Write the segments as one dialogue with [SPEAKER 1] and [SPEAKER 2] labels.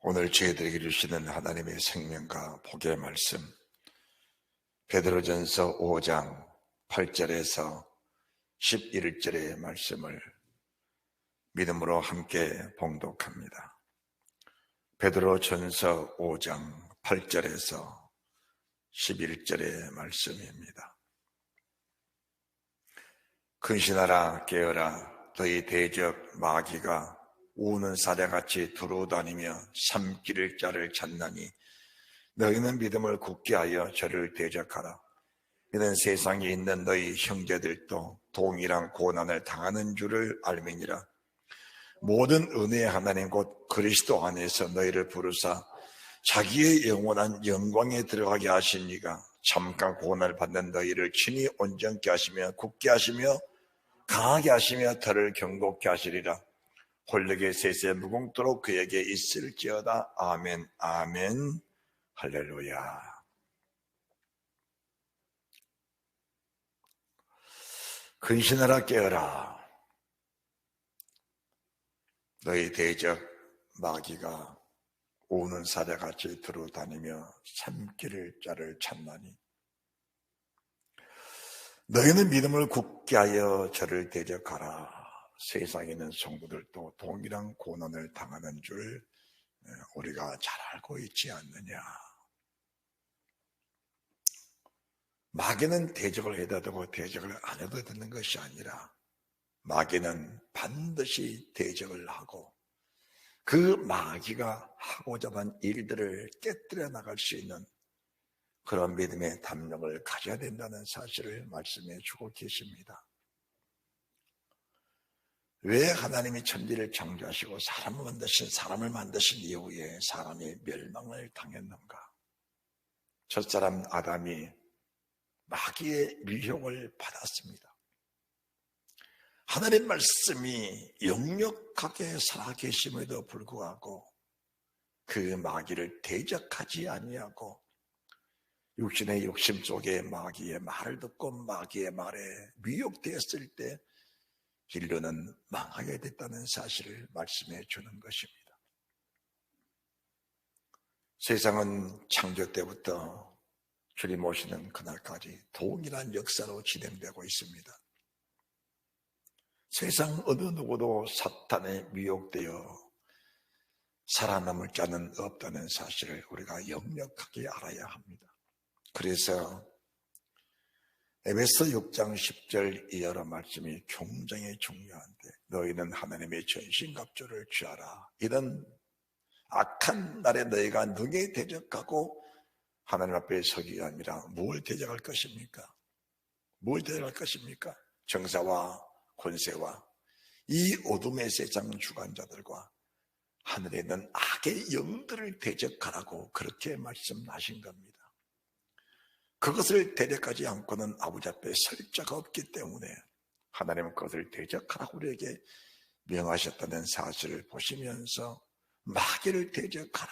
[SPEAKER 1] 오늘 저희들에게 주시는 하나님의 생명과 복의 말씀, 베드로전서 5장 8절에서 11절의 말씀을 믿음으로 함께 봉독합니다. 베드로전서 5장 8절에서 11절의 말씀입니다. 근신하라 깨어라, 너희 대적 마귀가 우는 사자같이 두루다니며 삼킬 자를 찾나니 너희는 믿음을 굳게 하여 저를 대적하라. 이는 세상에 있는 너희 형제들도 동일한 고난을 당하는 줄을 알미니라. 모든 은혜의 하나님 곧 그리스도 안에서 너희를 부르사 자기의 영원한 영광에 들어가게 하신 이가 잠깐 고난을 받는 너희를 친히 온전케 하시며 굳게 하시며 강하게 하시며 더를 경고케 하시리라. 홀력의 셋에 무궁토록 그에게 있을지어다. 아멘, 아멘, 할렐루야. 근신하라 깨어라. 너희 대적 마귀가 우는 사자같이 두루다니며 삼킬 자를 찾나니 너희는 믿음을 굳게 하여 저를 대적하라. 세상에 있는 성도들도 동일한 고난을 당하는 줄 우리가 잘 알고 있지 않느냐. 마귀는 대적을 해도 되고 대적을 안 해도 되는 것이 아니라 마귀는 반드시 대적을 하고 그 마귀가 하고자 한 일들을 깨뜨려 나갈 수 있는 그런 믿음의 담력을 가져야 된다는 사실을 말씀해 주고 계십니다. 왜 하나님이 천지를 창조하시고 사람을 만드신 이후에 사람이 멸망을 당했는가? 첫사람 아담이 마귀의 미혹을 받았습니다. 하나님 말씀이 역력하게 살아계심에도 불구하고 그 마귀를 대적하지 아니하고 육신의 욕심 속에 마귀의 말을 듣고 마귀의 말에 미혹되었을 때 인류는 망하게 됐다는 사실을 말씀해 주는 것입니다. 세상은 창조 때부터 주님 오시는 그날까지 동일한 역사로 진행되고 있습니다. 세상 어느 누구도 사탄에 미혹되어 살아남을 자는 없다는 사실을 우리가 역력하게 알아야 합니다. 그래서 에베소 6장 10절 이하의 말씀이 굉장히 중요한데 너희는 하나님의 전신갑주를 취하라. 이런 악한 날에 너희가 능히 대적하고 하나님 앞에 서기가 아니라 뭘 대적할 것입니까? 뭘 대적할 것입니까? 정사와 권세와 이 어둠의 세상 주관자들과 하늘에 있는 악의 영들을 대적하라고 그렇게 말씀하신 겁니다. 그것을 대적하지 않고는 아버지 앞에 설 자가 없기 때문에 하나님은 그것을 대적하라고 우리에게 명하셨다는 사실을 보시면서 마귀를 대적하라.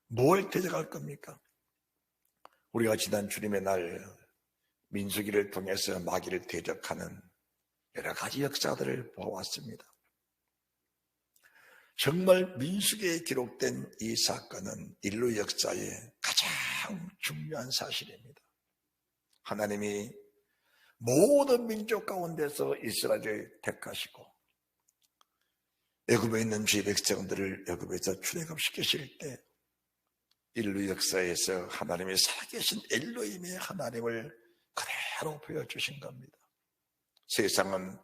[SPEAKER 1] 뭘 대적할 겁니까? 우리가 지난 주님의 날 민수기를 통해서 마귀를 대적하는 여러 가지 역사들을 보아왔습니다. 정말 민수기에 기록된 이 사건은 인류 역사의 가장 중요한 사실입니다. 하나님이 모든 민족 가운데서 이스라엘을 택하시고 애굽에 있는 주의 백성들을 애굽에서 출애굽시키실 때 인류 역사에서 하나님이 살아계신 엘로힘의 하나님을 그대로 보여주신 겁니다. 세상은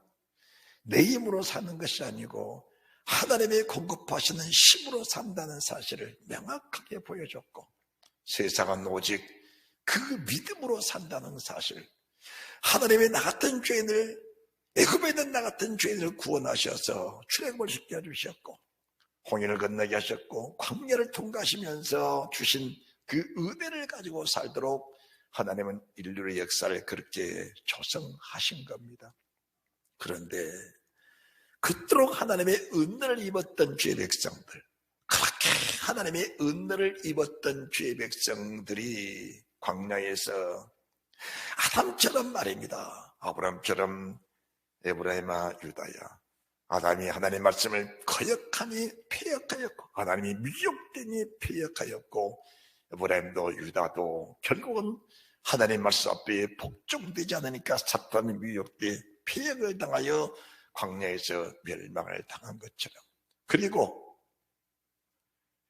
[SPEAKER 1] 내 힘으로 사는 것이 아니고 하나님의 공급하시는 힘으로 산다는 사실을 명확하게 보여줬고 세상은 오직 그 믿음으로 산다는 사실, 하나님의 나 같은 죄인을 애굽에 있는 나 같은 죄인을 구원하셔서 출애굽을 시켜주셨고 홍해를 건너게 하셨고 광야를 통과하시면서 주신 그 은혜를 가지고 살도록 하나님은 인류의 역사를 그렇게 조성하신 겁니다. 그런데 그토록 하나님의 은혜를 입었던 죄 백성들, 그렇게 하나님의 은혜를 입었던 죄 백성들이 광야에서 아담처럼 말입니다. 아브라함처럼 에브라임아 유다야, 아담이 하나님의 말씀을 거역하니 폐역하였고 하나님이 미혹되니 패역하였고 에브라임도 유다도 결국은 하나님 말씀 앞에 복종되지 않으니까 사탄의 미혹돼 패역을 당하여 광야에서 멸망을 당한 것처럼, 그리고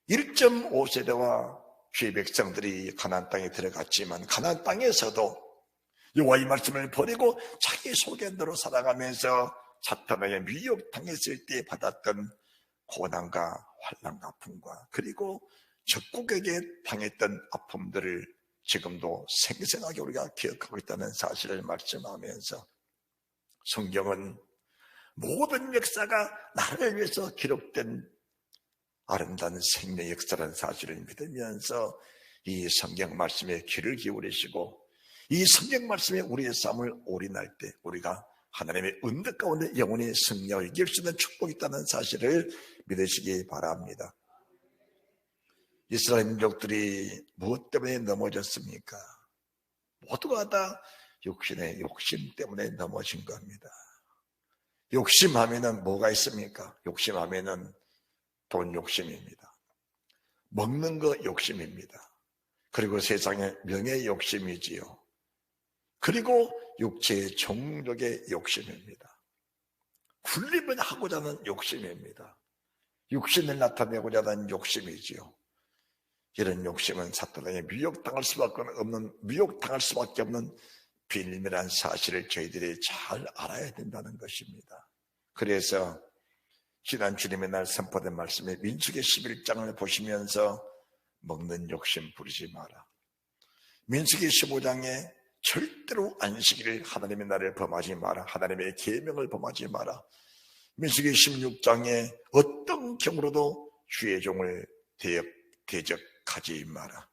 [SPEAKER 1] 1.5세대와 주의 백성들이 가나안 땅에 들어갔지만 가나안 땅에서도 여호와의 말씀을 버리고 자기 소견대로 살아가면서 사탄에게 미혹당했을 때 받았던 고난과 환난과 아픔과 그리고 적국에게 당했던 아픔들을 지금도 생생하게 우리가 기억하고 있다는 사실을 말씀하면서, 성경은 모든 역사가 나를 위해서 기록된 아름다운 생명의 역사라는 사실을 믿으면서 이 성경 말씀에 귀를 기울이시고 이 성경 말씀에 우리의 삶을 올인할 때 우리가 하나님의 은덕 가운데 영원히 승리하고 이길 수 있는 축복이 있다는 사실을 믿으시기 바랍니다. 이스라엘 민족들이 무엇 때문에 넘어졌습니까? 모두가 다 육신의 욕심 때문에 넘어진 겁니다. 욕심하면은 뭐가 있습니까? 욕심하면은 돈 욕심입니다. 먹는 거 욕심입니다. 그리고 세상의 명예 욕심이지요. 그리고 육체의 정욕의 욕심입니다. 군림을 하고자 하는 욕심입니다. 육신을 나타내고자 하는 욕심이지요. 이런 욕심은 사탄에게 미혹당할 수밖에 없는 비밀이라는 사실을 저희들이 잘 알아야 된다는 것입니다. 그래서 지난 주님의 날 선포된 말씀에 민수기 11장을 보시면서 먹는 욕심 부리지 마라. 민수기 15장에 절대로 안식일을 하나님의 날을 범하지 마라. 하나님의 계명을 범하지 마라. 민수기 16장에 어떤 경우로도 주의 종을 대적하지 마라.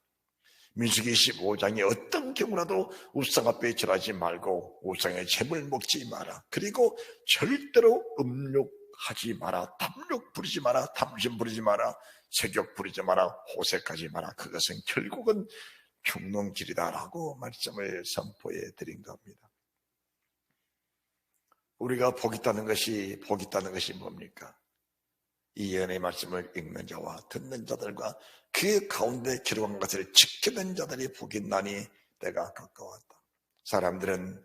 [SPEAKER 1] 민수기 15장에 어떤 경우라도 우상 앞에 절하지 말고 우상의 재물 먹지 마라. 그리고 절대로 음욕하지 마라. 탐욕 부리지 마라. 탐심 부리지 마라. 색욕 부리지 마라. 호색하지 마라. 그것은 결국은 죽는 길이다라고 말씀을 선포해 드린 겁니다. 우리가 복 있다는 것이 뭡니까? 이 예언의 말씀을 읽는 자와 듣는 자들과 그 가운데 기록한 것을 지키는 자들이 복이 있나니 때가 가까웠다. 사람들은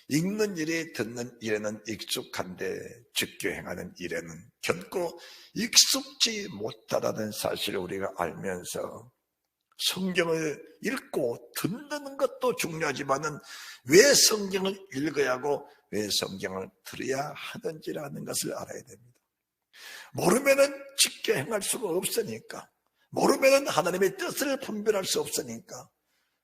[SPEAKER 1] 읽는 일이 듣는 일에는 익숙한데 즉교 행하는 일에는 결코 익숙지 못하다는 사실을 우리가 알면서 성경을 읽고 듣는 것도 중요하지만은 왜 성경을 읽어야 하고 왜 성경을 들어야 하는지라는 것을 알아야 됩니다. 모르면은 직접 행할 수가 없으니까, 모르면은 하나님의 뜻을 분별할 수 없으니까,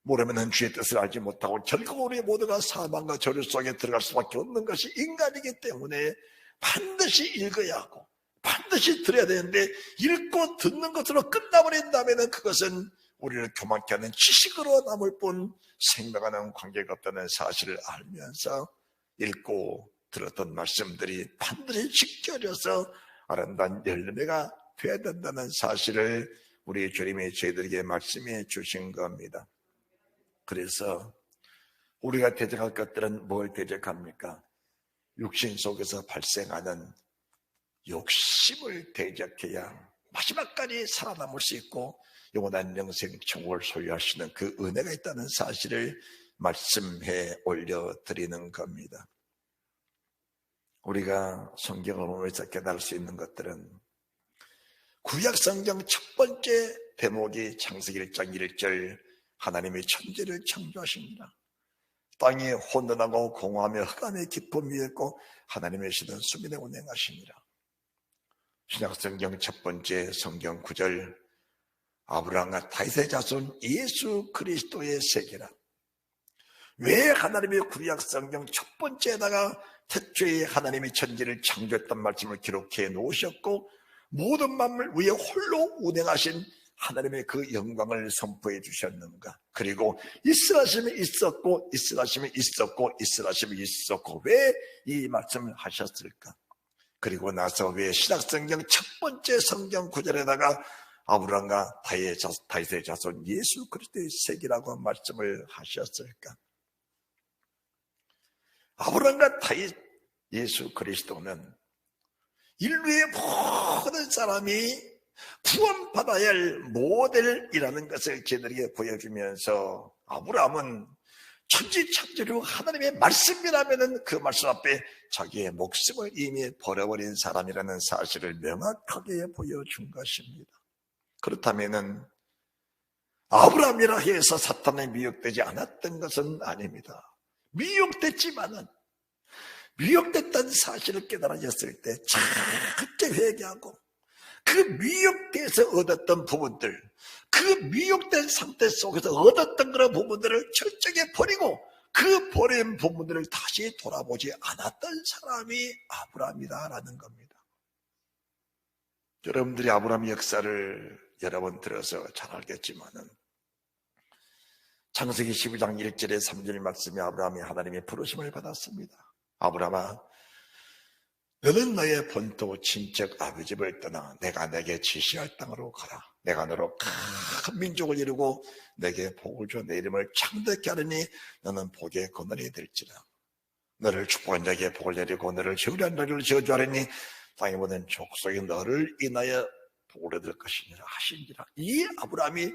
[SPEAKER 1] 모르면은 주의 뜻을 알지 못하고 결국 우리 모두가 사망과 저주 속에 들어갈 수밖에 없는 것이 인간이기 때문에 반드시 읽어야 하고 반드시 들어야 되는데, 읽고 듣는 것으로 끝나버린다면은 그것은 우리를 교만케 하는 지식으로 남을 뿐 생명하는 관계가 없다는 사실을 알면서 읽고 들었던 말씀들이 반드시 지켜져서 아름다운 열매가 되어야 된다는 사실을 우리 주님이 저희들에게 말씀해 주신 겁니다. 그래서 우리가 대적할 것들은 뭘 대적합니까? 육신 속에서 발생하는 욕심을 대적해야 마지막까지 살아남을 수 있고 영원한 영생 천국을 소유하시는 그 은혜가 있다는 사실을 말씀해 올려드리는 겁니다. 우리가 성경을 보면서 깨달을 수 있는 것들은 구약 성경 첫 번째 대목이 창세기 1장 1절 하나님이 천지를 창조하십니다. 땅이 혼돈하고 공허하며 흑암의 깊음 위에 있고 하나님의 시는 수면에 운행하시니라. 신약 성경 첫 번째 성경 9절 아브라함과 다윗의 자손 예수 그리스도의 세계라. 왜 하나님의 구약 성경 첫 번째에다가 태초에 하나님이 천지를 창조했던 말씀을 기록해 놓으셨고 모든 만물 위에 홀로 운행하신 하나님의 그 영광을 선포해 주셨는가? 그리고 있으라심이 있었고 있으라심이 있었고 있으라심이 있었고 왜 이 말씀을 하셨을까? 그리고 나서 왜 신약성경 첫 번째 성경 구절에다가 아브라함과 다윗의 자손 예수 그리스도의 세계라고 말씀을 하셨을까? 아브라함과 다윗 예수 그리스도는 인류의 모든 사람이 구원받아야 할 모델이라는 것을 저들에게 보여주면서 아브라함은 천지창조주 하나님의 말씀이라면 그 말씀 앞에 자기의 목숨을 이미 버려버린 사람이라는 사실을 명확하게 보여준 것입니다. 그렇다면 아브라함이라 해서 사탄에 미혹되지 않았던 것은 아닙니다. 미혹됐지만은 미혹됐다는 사실을 깨달아졌을 때 절대 회개하고 그 미혹돼서 얻었던 부분들, 그 미혹된 상태 속에서 얻었던 그런 부분들을 철저하게 버리고 그 버린 부분들을 다시 돌아보지 않았던 사람이 아브라함이다라는 겁니다. 여러분들이 아브라함의 역사를 여러 번 들어서 잘 알겠지만은 창세기 12장 1절에 3절 말씀에 아브라함이 하나님의 부르심을 받았습니다. 아브라함아, 너는 너의 본토 친척 아버지 집을 떠나 내가 내게 지시할 땅으로 가라. 내가 너로 큰 민족을 이루고 내게 복을 줘 내 이름을 창대케 하리니 너는 복의 근원이 될지라. 너를 축복한 자에게 복을 내리고 너를 저주한 자를 저주하리니 땅에 모든 족속이 너를 인하여 복을 얻을 것이니라 하신지라. 이 아브라함이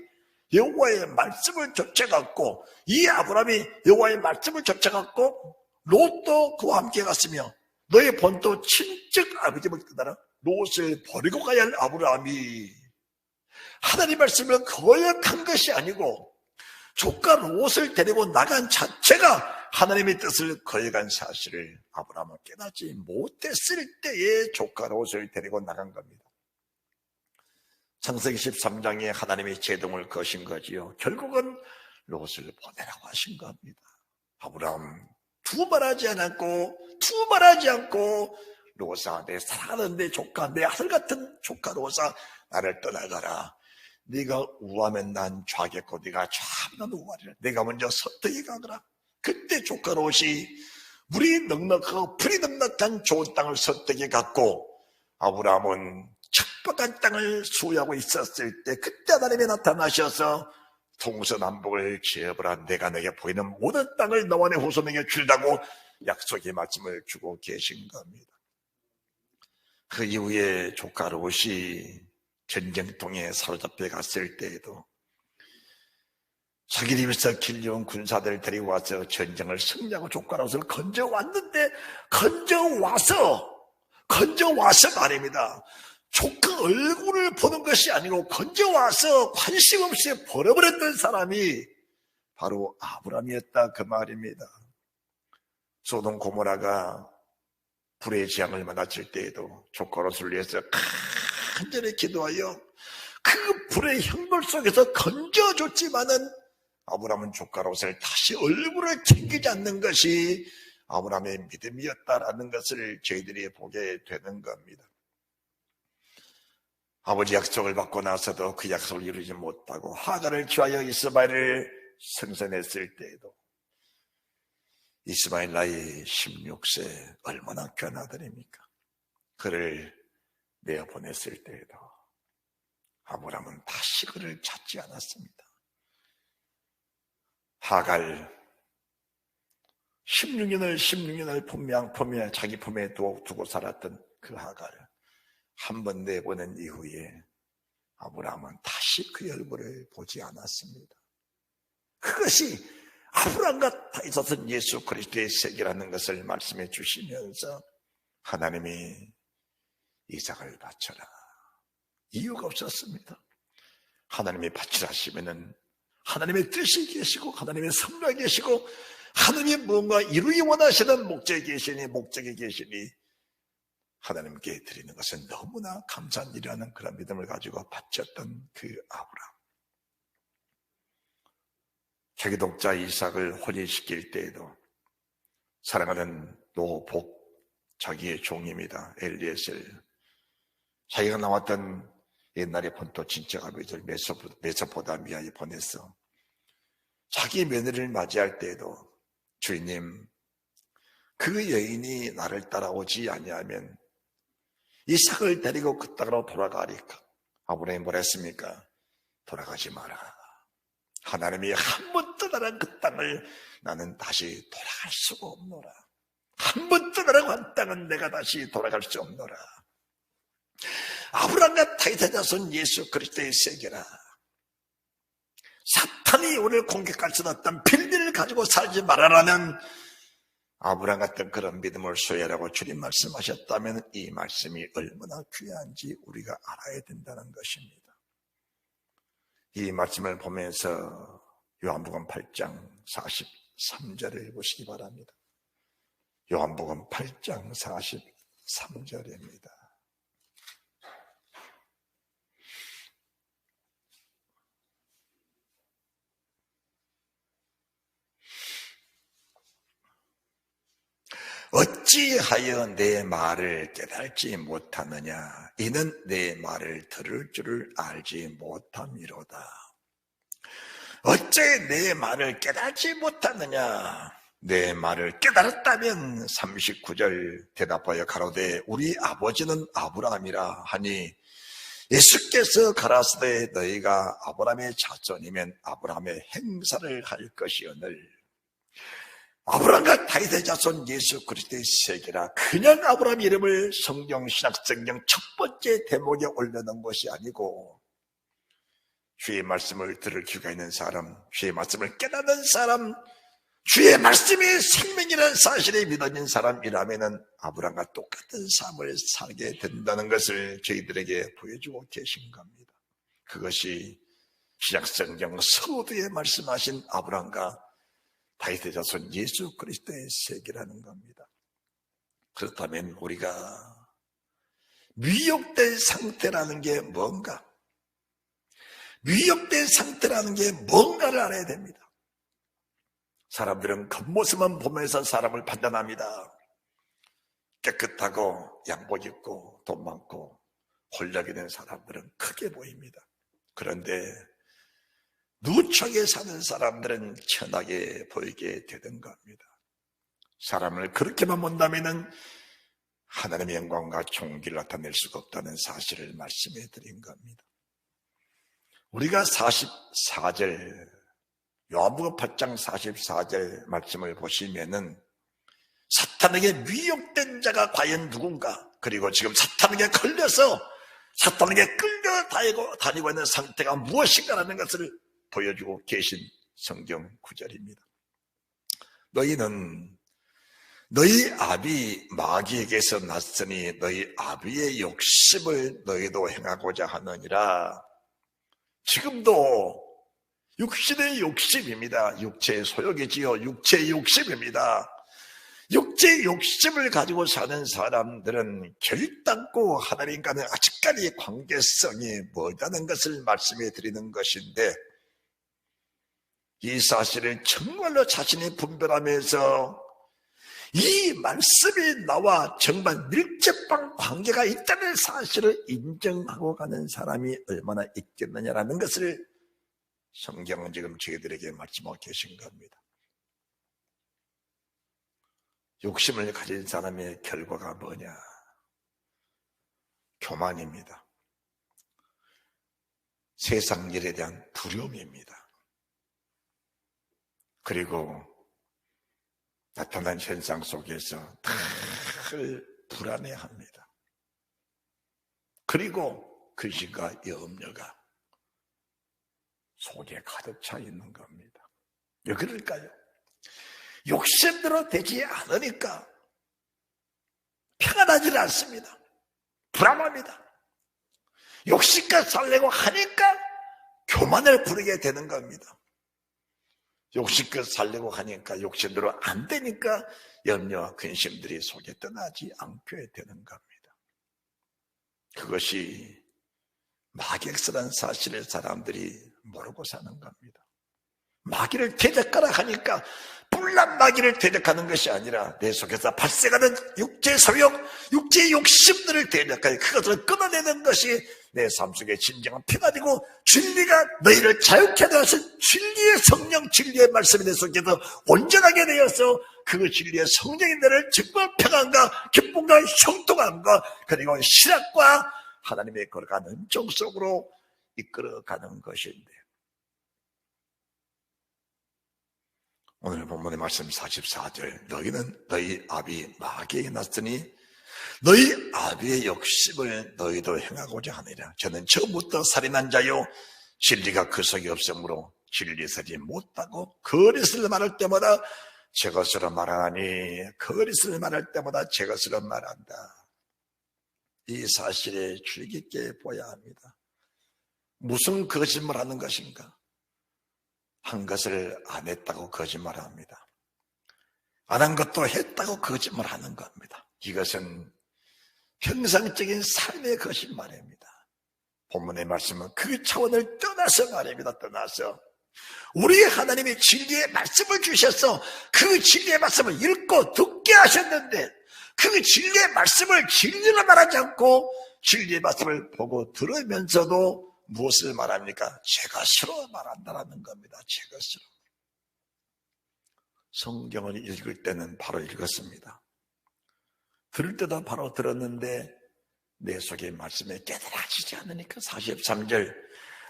[SPEAKER 1] 여호와의 말씀을 좇아갖고 롯도 그와 함께 갔으며 너의 본토 친척 아버지 집을 떠나라. 롯을 버리고 가야 할 아브라함이 하나님 말씀을 거역한 것이 아니고 조카 롯을 데리고 나간 자체가 하나님의 뜻을 거역한 사실을 아브라함은 깨닫지 못했을 때에 조카 롯을 데리고 나간 겁니다. 창세기 13장에 하나님이 제동을 거신 거지요. 결국은 롯을 보내라고 하신 겁니다. 아브라함 두말하지 않고 롯아, 내 사랑하는 내 조카, 내 아들 같은 조카 롯아, 나를 떠나가라. 네가 우하면 난 좌겠고 네가 좌하면 우하리라. 내가 먼저 서쪽에 가거라. 그때 조카 롯이 물이 넉넉하고 풀이 넉넉한 좋은 땅을 서쪽에 갔고 아브라함은 척박한 땅을 수호하고 있었을 때 그때 하나님이 나타나셔서 동서남북을 지어보라. 내가 내게 보이는 모든 땅을 너와 내 후손에게 주리라고 약속의 말씀을 주고 계신 겁니다. 그 이후에 조카 롯이 전쟁통에 사로잡혀 갔을 때에도 자기 집에서 길려온 군사들을 데리고 와서 전쟁을 승리하고 조카 롯을 건져왔는데 건져와서 말입니다. 조카 얼굴을 보는 것이 아니고 건져와서 관심 없이 버려버렸던 사람이 바로 아브라함이었다 그 말입니다. 소돔 고모라가 불의 재앙을 만났을 때에도 조카 롯을 위해서 간절히 기도하여 그 불의 형벌 속에서 건져줬지만은 아브라함은 조카 롯을 다시 얼굴을 챙기지 않는 것이 아브라함의 믿음이었다라는 것을 저희들이 보게 되는 겁니다. 아버지 약속을 받고 나서도 그 약속을 이루지 못하고 하갈을 취하여 이스마엘을 생산했을 때에도 이스마엘 나이 16세 얼마나 귀한 아들입니까? 그를 내어보냈을 때에도 아브라함은 다시 그를 찾지 않았습니다. 하갈 16년을 품에 자기 품에 두고 살았던 그 하갈을 한 번 내보낸 이후에 아브라함은 다시 그의 얼굴을 보지 않았습니다. 그것이 아브라함과 다 있었던 예수 그리스도의 세계라는 것을 말씀해 주시면서 하나님이 이삭을 바쳐라. 이유가 없었습니다. 하나님이 바치라 하시면은 하나님의 뜻이 계시고 하나님의 섭리가 계시고 하나님이 뭔가 이루기 원하시는 목적이 계시니 하나님께 드리는 것은 너무나 감사한 일이라는 그런 믿음을 가지고 바쳤던 그 아브라함. 자기 독자 이삭을 혼인시킬 때에도 사랑하는 노복 자기의 종입니다. 엘리에셀. 자기가 나왔던 옛날의 본토 친척 아버지를 메소포타미아에 보냈어. 자기 며느리를 맞이할 때에도 주인님, 그 여인이 나를 따라오지 아니하면 이삭을 데리고 그 땅으로 돌아가리까. 아브라함이 뭐라 했습니까? 돌아가지 마라. 하나님이 한 번 떠나란 그 땅을 나는 다시 돌아갈 수가 없노라. 한 번 떠나라고 한 땅은 내가 다시 돌아갈 수 없노라. 아브라함과 다윗의 자손 예수 그리스도의 세계라. 사탄이 우리를 공격할 수 없던 빌미를 가지고 살지 말아라는 아브라함 같은 그런 믿음을 소유하라고 주님 말씀하셨다면 이 말씀이 얼마나 귀한지 우리가 알아야 된다는 것입니다. 이 말씀을 보면서 요한복음 8장 43절을 보시기 바랍니다. 요한복음 8장 43절입니다. 어찌하여 내 말을 깨달지 못하느냐? 이는 내 말을 들을 줄을 알지 못함이로다. 어째 내 말을 깨달지 못하느냐? 내 말을 깨달았다면 39절 대답하여 가로되 우리 아버지는 아브라함이라 하니 예수께서 가라사대 너희가 아브라함의 자손이면 아브라함의 행사를 할 것이오늘 아브라함과 다윗의 자손 예수 그리스도의 세계라. 그냥 아브라함 이름을 성경 신약성경 첫 번째 대목에 올려놓은 것이 아니고 주의 말씀을 들을 귀가 있는 사람, 주의 말씀을 깨닫는 사람, 주의 말씀이 생명이라는 사실이 믿어진 사람이라면 아브라함과 똑같은 삶을 살게 된다는 것을 저희들에게 보여주고 계신 겁니다. 그것이 신약성경 서두에 말씀하신 아브라함과 다윗의 자손 예수 그리스도의 세계라는 겁니다. 그렇다면 우리가 미혹된 상태라는 게 뭔가? 미혹된 상태라는 게 뭔가를 알아야 됩니다. 사람들은 겉모습만 보면서 사람을 판단합니다. 깨끗하고 양복 입고 돈 많고 권력이 된 사람들은 크게 보입니다. 그런데 누추하게 사는 사람들은 천하게 보이게 되는 겁니다. 사람을 그렇게만 본다면 하나님의 영광과 존귀를 나타낼 수가 없다는 사실을 말씀해 드린 겁니다. 우리가 44절 요한복음 8장 44절 말씀을 보시면은 사탄에게 미혹된 자가 과연 누군가, 그리고 지금 사탄에게 걸려서 사탄에게 끌려다니고 있는 상태가 무엇인가라는 것을 보여주고 계신 성경 구절입니다. 너희는 너희 아비 마귀에게서 났으니 너희 아비의 욕심을 너희도 행하고자 하느니라. 지금도 육신의 욕심입니다. 육체의 소욕이지요. 육체의 욕심입니다. 육체의 욕심을 가지고 사는 사람들은 결단코 하나님과는 아직까지 관계성이 멀다는 것을 말씀해 드리는 것인데, 이 사실을 정말로 자신이 분별하면서 이 말씀이 나와 정말 밀접한 관계가 있다는 사실을 인정하고 가는 사람이 얼마나 있겠느냐라는 것을 성경은 지금 저희들에게 말씀하고 계신 겁니다. 욕심을 가진 사람의 결과가 뭐냐? 교만입니다. 세상 일에 대한 두려움입니다. 그리고 나타난 현상 속에서 늘 불안해합니다. 그리고 근심과 염려가 속에 가득 차 있는 겁니다. 왜 그럴까요? 욕심대로 되지 않으니까 평안하지 않습니다. 불안합니다. 욕심껏 살려고 하니까 교만을 부리게 되는 겁니다. 욕심껏 살려고 하니까 욕심대로 안 되니까 염려와 근심들이 속에 떠나지 않게 되는 겁니다. 그것이 마귀라는 사실을 사람들이 모르고 사는 겁니다. 마귀를 대적하라 하니까 뿔난 마귀를 대적하는 것이 아니라 내 속에서 발생하는 육체 소욕, 육체의 욕심들을 대적하여 그것을 끊어내는 것이 내 삶 속에 진정한 평안이고, 진리가 너희를 자유케 하신 진리의 성령, 진리의 말씀이 내 속에서 온전하게 되어서 그 진리의 성령이 너를 정말 평안과 기쁨과 형통함과 그리고 신학과 하나님의 걸어가는 은총 속으로 이끌어가는 것인데, 오늘 본문의 말씀 44절, 너희는 너희 아비 마귀에게 났으니 너희 아비의 욕심을 너희도 행하고자 하느니라. 저는 처음부터 살인한 자요 진리가 그 속에 없으므로 진리설이 못하고 거짓을 말할 때마다 제 것으로 말하니 거짓을 말할 때마다 제 것으로 말한다. 이 사실에 주의 깊게 보아야 합니다. 무슨 거짓말하는 것인가? 한 것을 안 했다고 거짓말합니다. 안 한 것도 했다고 거짓말하는 겁니다. 이것은 평상적인 삶의 거짓말입니다. 본문의 말씀은 그 차원을 떠나서 말입니다. 떠나서 우리 하나님이 진리의 말씀을 주셔서 그 진리의 말씀을 읽고 듣게 하셨는데 그 진리의 말씀을 진리로 말하지 않고 진리의 말씀을 보고 들으면서도 무엇을 말합니까? 제 것으로 말한다는 겁니다. 제 것으로. 성경을 읽을 때는 바로 읽었습니다. 들을 때도 바로 들었는데 내 속의 말씀에 깨달아지지 않으니까 43절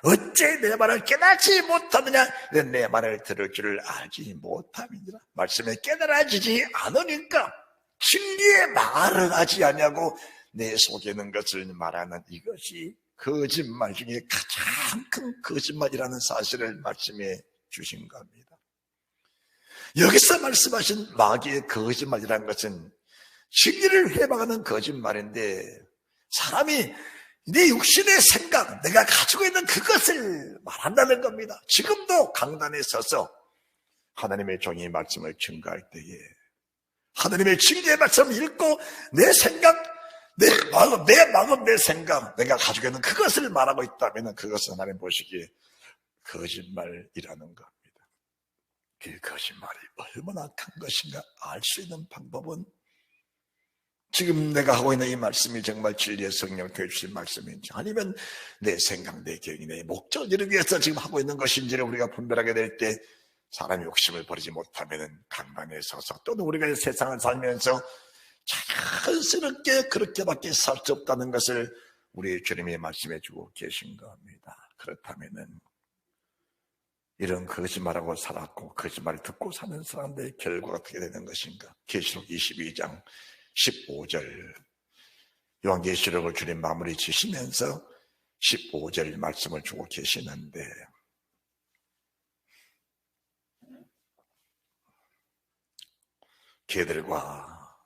[SPEAKER 1] 어째 내 말을 깨닫지 못하느냐? 내 말을 들을 줄을 알지 못함이니라. 말씀에 깨달아지지 않으니까 진리의 말을 하지 않냐고 내 속에 있는 것을 말하는 이것이 거짓말 중에 가장 큰 거짓말이라는 사실을 말씀해 주신 겁니다. 여기서 말씀하신 마귀의 거짓말이라는 것은 진리를 회방하는 거짓말인데 사람이 내 육신의 생각, 내가 가지고 있는 그것을 말한다는 겁니다. 지금도 강단에 서서 하나님의 종이 말씀을 증거할 때에 하나님의 진리의 말씀을 읽고 내 생각, 내 마음, 내 생각, 내가 가지고 있는 그것을 말하고 있다면 그것은 하나님 보시기에 거짓말이라는 겁니다. 그 거짓말이 얼마나 큰 것인가 알 수 있는 방법은 지금 내가 하고 있는 이 말씀이 정말 진리의 성령을 되어주신 말씀인지 아니면 내 생각, 내 계획, 내 목적을 이루기 위해서 지금 하고 있는 것인지를 우리가 분별하게 될 때 사람의 욕심을 버리지 못하면 강단에 서서 또는 우리가 세상을 살면서 자연스럽게 그렇게밖에 살 수 없다는 것을 우리 주님이 말씀해 주고 계신 겁니다. 그렇다면 이런 거짓말하고 살았고 거짓말을 듣고 사는 사람들의 결과가 어떻게 되는 것인가? 계시록 22장 15절 요한계시록을 주님 마무리 지시면서 15절 말씀을 주고 계시는데 개들과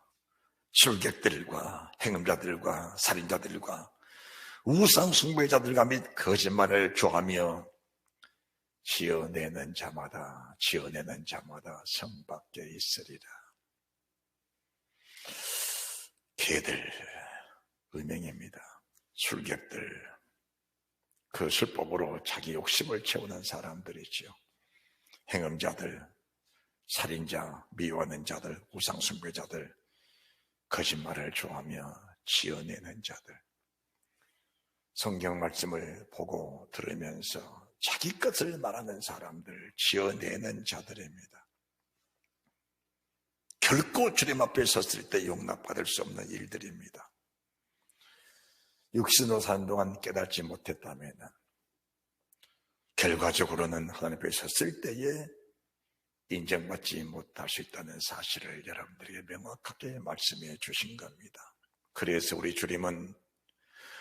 [SPEAKER 1] 술객들과 행음자들과 살인자들과 우상 숭배자들과 및 거짓말을 좋아하며 지어내는 자마다 성 밖에 있으리라. 개들, 음행입니다. 술객들, 그 술법으로 자기 욕심을 채우는 사람들이죠. 행음자들, 살인자, 미워하는 자들, 우상숭배자들, 거짓말을 좋아하며 지어내는 자들. 성경 말씀을 보고 들으면서 자기 것을 말하는 사람들, 지어내는 자들입니다. 결코 주님 앞에 섰을 때 용납받을 수 없는 일들입니다. 육신으로 사는 동안 깨닫지 못했다면 결과적으로는 하나님 앞에 섰을 때에 인정받지 못할 수 있다는 사실을 여러분들에게 명확하게 말씀해 주신 겁니다. 그래서 우리 주님은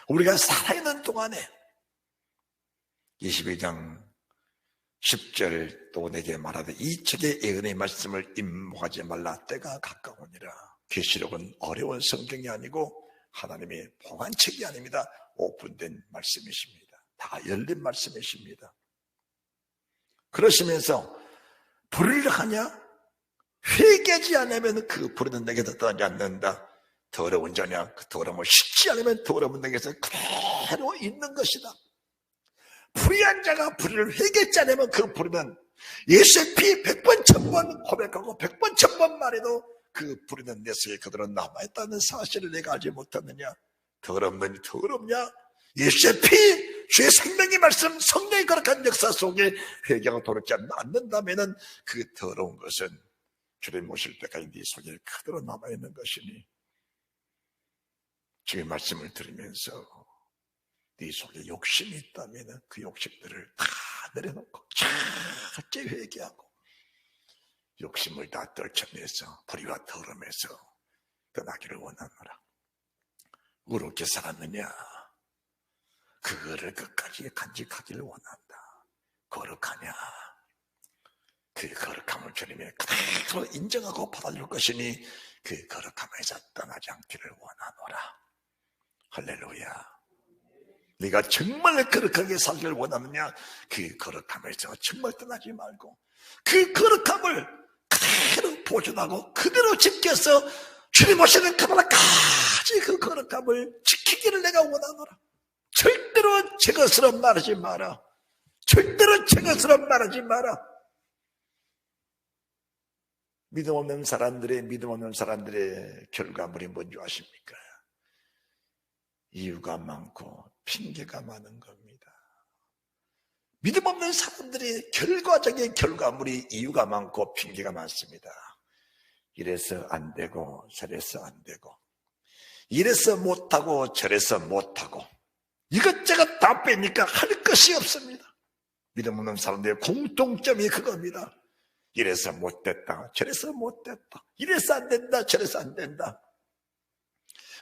[SPEAKER 1] 우리가 살아있는 동안에 22장 10절 또 내게 말하되 이 책의 예언의 말씀을 임목하지 말라 때가 가까우니라. 계시록은 어려운 성경이 아니고 하나님의 보관책이 아닙니다. 오픈된 말씀이십니다. 다 열린 말씀이십니다. 그러시면서 불의를 하냐? 회개하지 않으면 그 불의는 내게서 떠나지 않는다. 더러운 자냐? 그 더러움을 씻지 않으면 더러움은 내게서 그대로 있는 것이다. 불의한 자가 불의를 회개하지 않으면 그 불의는 예수의 피 100번 1000번 고백하고 100번 1000번 말해도 그 불의는 내 속에 그대로 남아있다는 사실을 내가 알지 못하느냐? 더럽느니 더럽냐? 예수의 피, 주의 생명의 말씀, 성령의 거룩한 역사 속에 회개가 돌아오지 않는다면 그 더러운 것은 주님 모실 때까지 네 속에 그대로 남아있는 것이니 주의 말씀을 들으면서 네 속에 욕심이 있다면 그 욕심들을 다 내려놓고 철저히 회개하고 욕심을 다 떨쳐내서 불의와 더러움에서 떠나기를 원하노라. 어렵게 살았느냐? 그거를 끝까지 간직하기를 원한다. 거룩하냐? 그 거룩함을 주님이 그대로 인정하고 받아줄 것이니 그 거룩함에서 떠나지 않기를 원하노라. 할렐루야. 네가 정말 거룩하게 살기를 원하느냐? 그 거룩함에서 정말 떠나지 말고 그 거룩함을 그대로 보존하고 그대로 지켜서 주님 오시는 그날까지 그 거룩함을 지키기를 내가 원하노라. 절대로 제 것으로 말하지 마라. 절대로 제 것으로 말하지 마라. 믿음 없는 사람들의 결과물이 뭔지 아십니까? 이유가 많고 핑계가 많은 겁니다. 믿음 없는 사람들의 결과적인 결과물이 이유가 많고 핑계가 많습니다. 이래서 안 되고 저래서 안 되고 이래서 못하고 저래서 못하고 이것저것 다 빼니까 할 것이 없습니다. 믿음 없는 사람들의 공통점이 그겁니다. 이래서 못됐다 저래서 못됐다 이래서 안 된다 저래서 안 된다.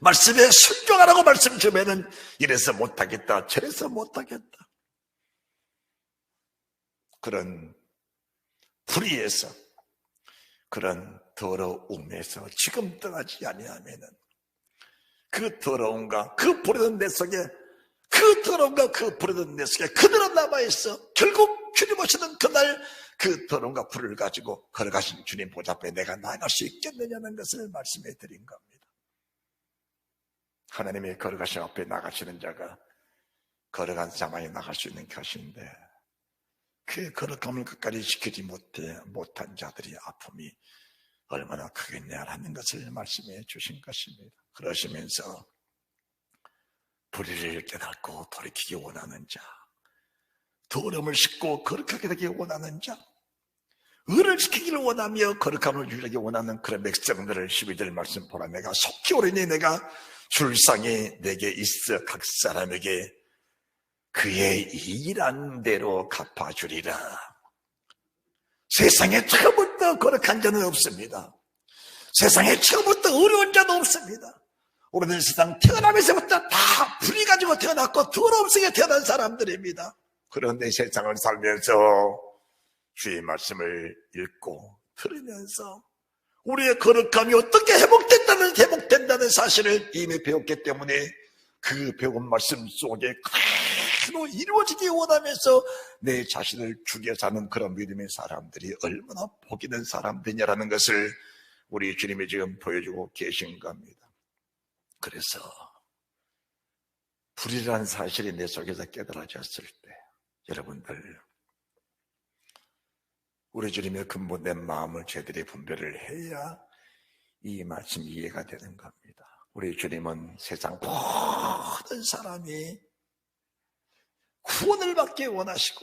[SPEAKER 1] 말씀에 순종하라고 말씀 주면은 이래서 못하겠다 저래서 못하겠다. 그런 불의에서 그런 더러움에서 지금 떠나지 아니하면은 그 더러움과 그 불의던 내 속에 그 더러움과 그 불의던 내 속에 그대로 남아있어 결국 주님 오시는 그날 그 더러움과 불을 가지고 걸어가신 주님 보좌 앞에 내가 나아갈 수 있겠느냐는 것을 말씀해 드린 겁니다. 하나님의 걸어가신 앞에 나가시는 자가 걸어간 자만이 나갈 수 있는 것인데 그 거룩함을 끝까지 지키지 못한 자들의 아픔이 얼마나 크겠냐라는 것을 말씀해 주신 것입니다. 그러시면서 불의를 깨닫고 돌이키기 원하는 자, 더러움을 씻고 거룩하게 되기 원하는 자, 의를 지키기를 원하며 거룩함을 유지하기 원하는 그런 백성들을 12절 말씀 보라. 내가 속히 오르니 내가 줄상이 내게 있어 각 사람에게 그의 일한 대로 갚아주리라. 세상에 처음부터 거룩한 자는 없습니다. 세상에 처음부터 어려운 자도 없습니다. 우리는 세상 태어나면서부터 다 불이 가지고 태어났고 더러움 속에 태어난 사람들입니다. 그런데 세상을 살면서 주의 말씀을 읽고 들으면서 우리의 거룩함이 어떻게 회복된다는 사실을 이미 배웠기 때문에 그 배운 말씀 속에 그대로 이루어지기 원하면서 내 자신을 죽여 사는 그런 믿음의 사람들이 얼마나 복 있는 사람들이냐라는 것을 우리 주님이 지금 보여주고 계신 겁니다. 그래서 불이라는 사실이 내 속에서 깨달아졌을 때 여러분들 우리 주님의 근본된 마음을 제대로 분별을 해야 이 말씀이 이해가 되는 겁니다. 우리 주님은 세상 모든 사람이 구원을 받기 원하시고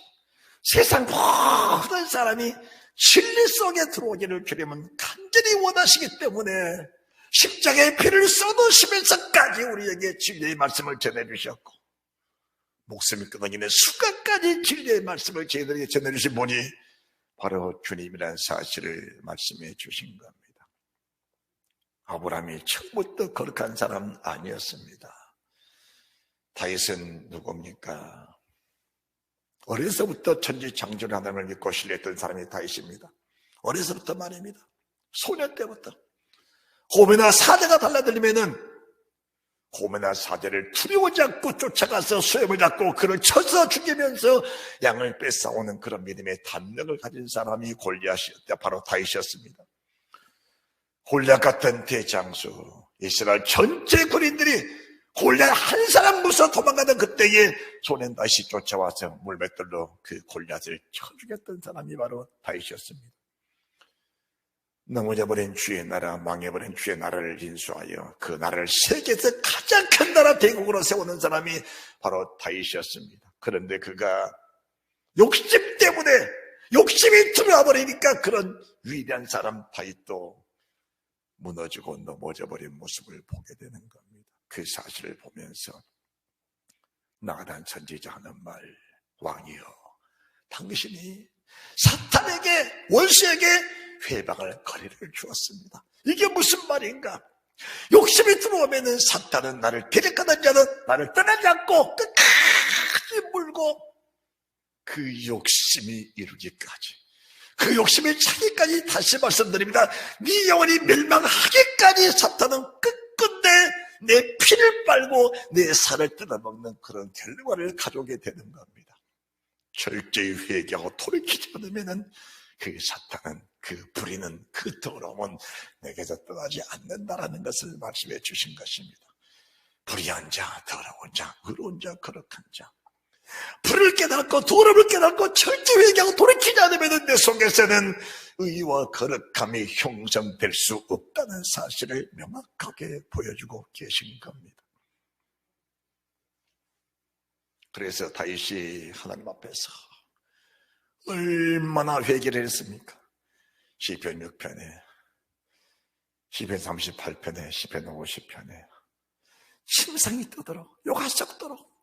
[SPEAKER 1] 세상 모든 사람이 진리 속에 들어오기를 주님은 간절히 원하시기 때문에 십자가의 피를 쏟으시면서까지 우리에게 진리의 말씀을 전해주셨고 목숨이 끊어지는 순간까지 진리의 말씀을 저희들에게 전해주신 분이 바로 주님이라는 사실을 말씀해 주신 겁니다. 아브라함이 처음부터 거룩한 사람은 아니었습니다. 다윗은 누굽니까? 어려서부터 천지창조를 하나님을 믿고 신뢰했던 사람이 다윗입니다. 어려서부터 말입니다. 소년 때부터 호메나 사제가 달라들리면은 호메나 사제를 두려워하지 않고 쫓아가서 수염을 잡고 그를 쳐서 죽이면서 양을 뺏어오는 그런 믿음의 담력을 가진 사람이 골리앗이었다. 바로 다윗이었습니다. 골리앗 같은 대장수, 이스라엘 전체 군인들이 골리앗 한 사람 무서 도망가던 그때에 소년 다윗이 쫓아와서 물맷돌로 그 골리앗을 쳐 죽였던 사람이 바로 다윗이었습니다. 넘어져버린 주의 나라, 망해버린 주의 나라를 인수하여 그 나라를 세계에서 가장 큰 나라 대국으로 세우는 사람이 바로 다윗이었습니다. 그런데 그가 욕심 때문에 욕심이 들어와버리니까 그런 위대한 사람 다윗도 무너지고 넘어져버린 모습을 보게 되는 겁니다. 그 사실을 보면서 나단 선지자 하는 말, 왕이여 당신이 사탄에게 원수에게 회방할 거리를 주었습니다. 이게 무슨 말인가? 욕심이 들어오면은 사탄은 나를 대적하는 자는 나를 떠나지 않고 끝까지 물고 그 욕심이 이루기까지, 그 욕심이 차기까지, 다시 말씀드립니다. 네 영혼이 멸망하기까지 사탄은 끝끝내 내 피를 빨고 내 살을 뜯어먹는 그런 결과를 가져오게 되는 겁니다. 철저히 회개하고 돌이키지 않으면은 그 사탄은, 그 불의는, 그 더러움은 내게서 떠나지 않는다라는 것을 말씀해 주신 것입니다. 불의한 자, 더러운 자, 의로운 자, 거룩한 자, 불을 깨닫고 더러움을 깨닫고 철저히 회개하고 돌이키지 않으면 내 속에서는 의와 거룩함이 형성될 수 없다는 사실을 명확하게 보여주고 계신 겁니다. 그래서 다윗이 하나님 앞에서 얼마나 회개를 했습니까? 시편 6편에, 시편 38편에, 시편 50편에 심상이 떠도록, 요가 썩도록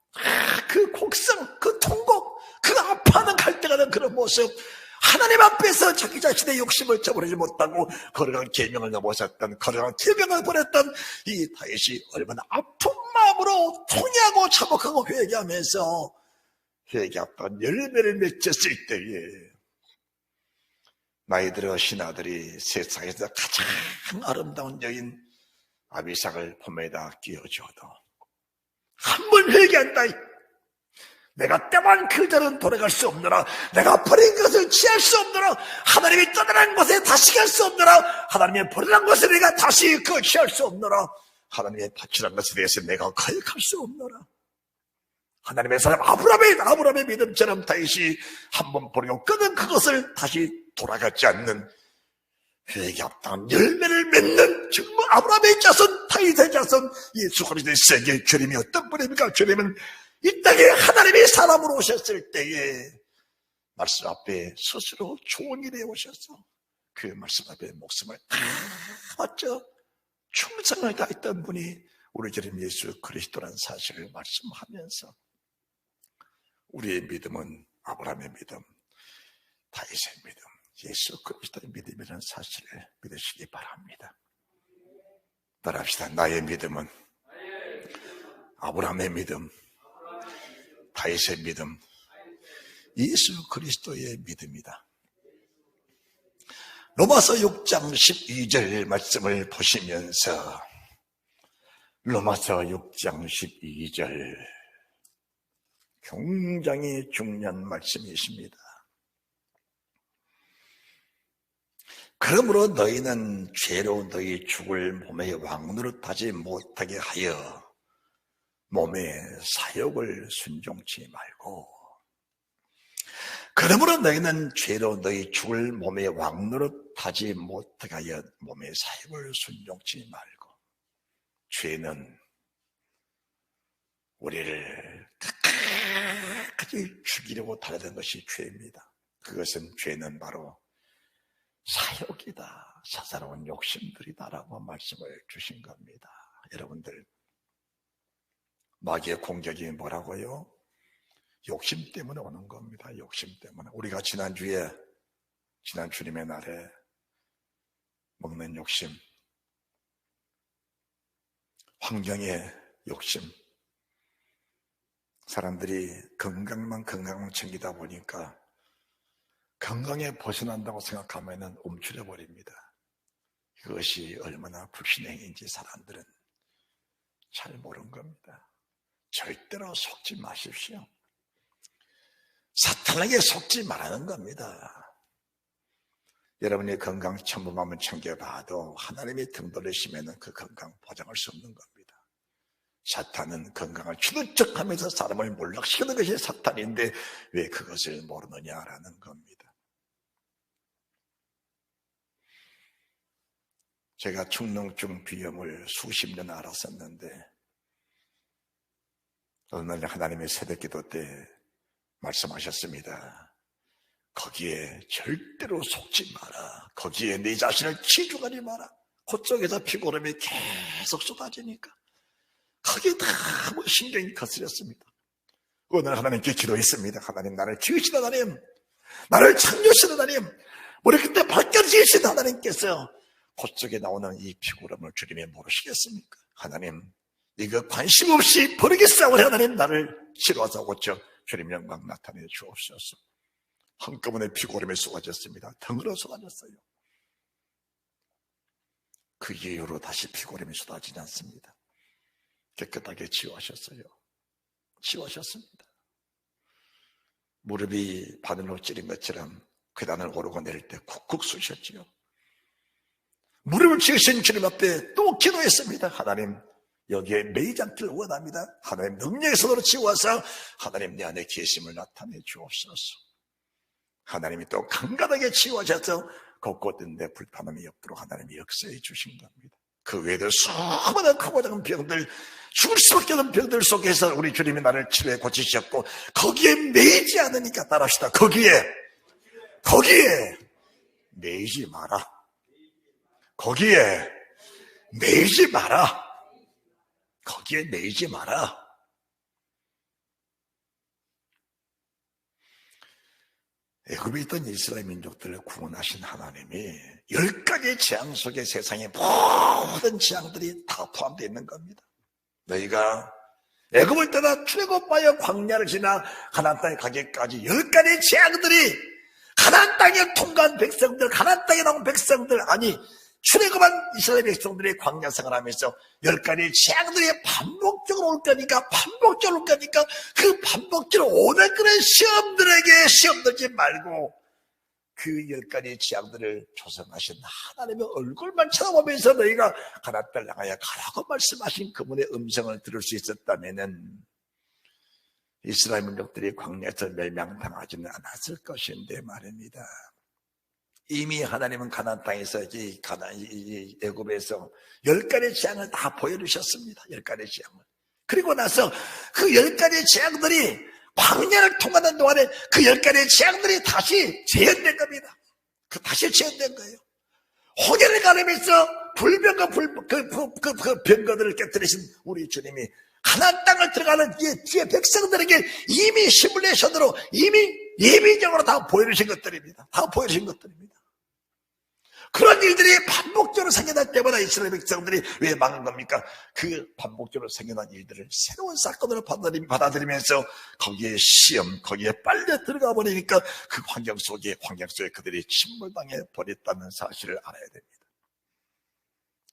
[SPEAKER 1] 그 곡성, 그 통곡, 그 아파하는 갈등하는 그런 모습, 하나님 앞에서 자기 자신의 욕심을 저버리지 못하고 거룩한 계명을 넘어섰던, 거룩한 계명을 버렸던 이 다윗이 얼마나 아픈 마음으로 통회하고 자복하고 회개하면서 회개했던 열매를 맺었을 때에 나이 들어 신하들이 세상에서 가장 아름다운 여인 아비삭을 품에다 끼워줘도 한 번 회개한다, 내가 때만 그 자는 돌아갈 수 없느라, 내가 버린 것을 취할 수 없느라, 하나님이 떠나는 것에 다시 갈 수 없느라, 하나님의 버리는 것에 내가 다시 그 취할 수 없느라, 하나님의 바치는 것에 대해서 내가 거역할 수 없느라, 하나님의 사람 아브라함의 믿음처럼 다윗이 한 번 버리고 끊은 그것을 다시 돌아가지 않는 회개합당 열매를 맺는 정말 아브라함의 자손, 다윗의 자손, 예수 그리스도의 세계의 주님이 어떤 분입니까? 주님은 이 땅에 하나님의 사람으로 오셨을 때에 말씀 앞에 스스로 좋은 일에 오셔서 그 말씀 앞에 목숨을 다 바쳐 충성을 다했던 분이 우리 주님 예수 그리스도라는 사실을 말씀하면서 우리의 믿음은 아브라함의 믿음, 다윗의 믿음, 예수 그리스도의 믿음이라는 사실을 믿으시기 바랍니다. 따라합시다. 나의 믿음은 아브라함의 믿음, 다윗의 믿음, 예수 그리스도의 믿음이다. 로마서 6장 12절 말씀을 보시면서, 로마서 6장 12절 굉장히 중요한 말씀이십니다. 그러므로 너희는 죄로 너희 죽을 몸의 왕노릇하지 못하게 하여 몸의 사욕을 순종치 말고, 그러므로 너희는 죄로 너희 죽을 몸의 왕노릇하지 못하게 하여 몸의 사욕을 순종치 말고, 죄는 우리를 끝까지 죽이려고 달려든 것이 죄입니다. 그것은, 죄는 바로 사욕이다, 사사로운 욕심들이다라고 말씀을 주신 겁니다. 여러분들, 마귀의 공격이 뭐라고요? 욕심 때문에 오는 겁니다. 욕심 때문에. 우리가 지난 주님의 날에 먹는 욕심, 환경의 욕심, 사람들이 건강만 챙기다 보니까 건강에 벗어난다고 생각하면 움츠려버립니다. 그것이 얼마나 불신행인지 사람들은 잘 모르는 겁니다. 절대로 속지 마십시오. 사탄에게 속지 말라는 겁니다. 여러분이 건강 천번만 챙겨봐도 하나님이 등 돌리시면 그 건강 보장할 수 없는 겁니다. 사탄은 건강을 주는 척하면서 사람을 몰락시키는 것이 사탄인데 왜 그것을 모르느냐라는 겁니다. 제가 축농증 비염을 수십 년 앓았었는데 어느 날 하나님의 새벽기도 때 말씀하셨습니다. 거기에 절대로 속지 마라. 거기에 네 자신을 치중하지 마라. 그쪽에서 피고름이 계속 쏟아지니까 거기에 너무 신경이 거슬렸습니다. 어느 날 하나님께 기도했습니다. 하나님, 나를 지으신 하나님, 나를 창조하신 하나님, 머리 끝에 발까지 지으신 하나님께서 콧 속에 나오는 이 피고름을 주님이 모르시겠습니까? 하나님, 이거 관심 없이 버리겠사오니 하나님 나를 치료하사 고쳐 주님 영광 나타내 주옵소서. 한꺼번에 피고름이 쏟아졌습니다. 덩으로 쏟아졌어요. 그 이후로 다시 피고름이 쏟아지지 않습니다. 깨끗하게 치유하셨어요. 치유하셨습니다. 무릎이 바늘로 찌른 것처럼 계단을 오르고 내릴 때 쿡쿡 쑤셨지요. 무릎을 치우신 주님 앞에 또 기도했습니다. 하나님, 여기에 매이지 않기를 원합니다. 하나님 능력의 손으로 치유하사 하나님 내 안에 계심을 나타내 주옵소서. 하나님이 또 강건하게 치유하셔서 곳곳인데 불편함이 없도록 하나님이 역사해 주신 겁니다. 그 외에도 수많은 크고 작은 병들, 죽을 수밖에 없는 병들 속에서 우리 주님이 나를 치료해 고치셨고, 거기에 매이지 않으니까 따라합시다. 거기에 매이지 마라. 거기에 매이지 마라. 거기에 매이지 마라. 애굽에 있던 이스라엘 민족들을 구원하신 하나님이 10가지 재앙 속에 세상의 모든 재앙들이 다 포함되어 있는 겁니다. 너희가 애굽을 떠나 출애굽하여 광야를 지나 가나안 땅에 가기까지 10가지 재앙들이 가나안 땅에 통과한 백성들, 가나안 땅에 나온 백성들, 아니 출애굽한 이스라엘 백성들이 광야 생활하면서 10가지 재앙들이 반복적으로 올 거니까 그 반복적으로 오는 그런 시험들에게 시험 들지 말고 그 10가지 재앙들을 조성하신 하나님의 얼굴만 쳐다보면서 너희가 가나안 땅을 향하여 가라고 말씀하신 그분의 음성을 들을 수 있었다면은 이스라엘 민족들이 광야에서 멸망당하지는 않았을 것인데 말입니다. 이미 하나님은 가나안 땅에서 이 애굽에서 10가지 재앙을 다 보여주셨습니다. 10가지 재앙을. 그리고 나서 그 10가지 재앙들이 광야를 통하는 동안에 그 10가지 재앙들이 다시 재현된 겁니다. 다시 재현된 거예요. 홍해를 가르면서 불병과 그 병거들을 깨뜨리신 우리 주님이 가나안 땅을 들어가는 뒤에 백성들에게 이미 시뮬레이션으로 이미 예비적으로 다 보여주신 것들입니다. 다 보여주신 것들입니다. 그런 일들이 반복적으로 생겨날 때마다 이스라엘 백성들이 왜 망한 겁니까? 그 반복적으로 생겨난 일들을 새로운 사건으로 받아들이면서 거기에 시험, 거기에 빨려 들어가 버리니까 그 환경 속에 그들이 침몰당해 버렸다는 사실을 알아야 됩니다.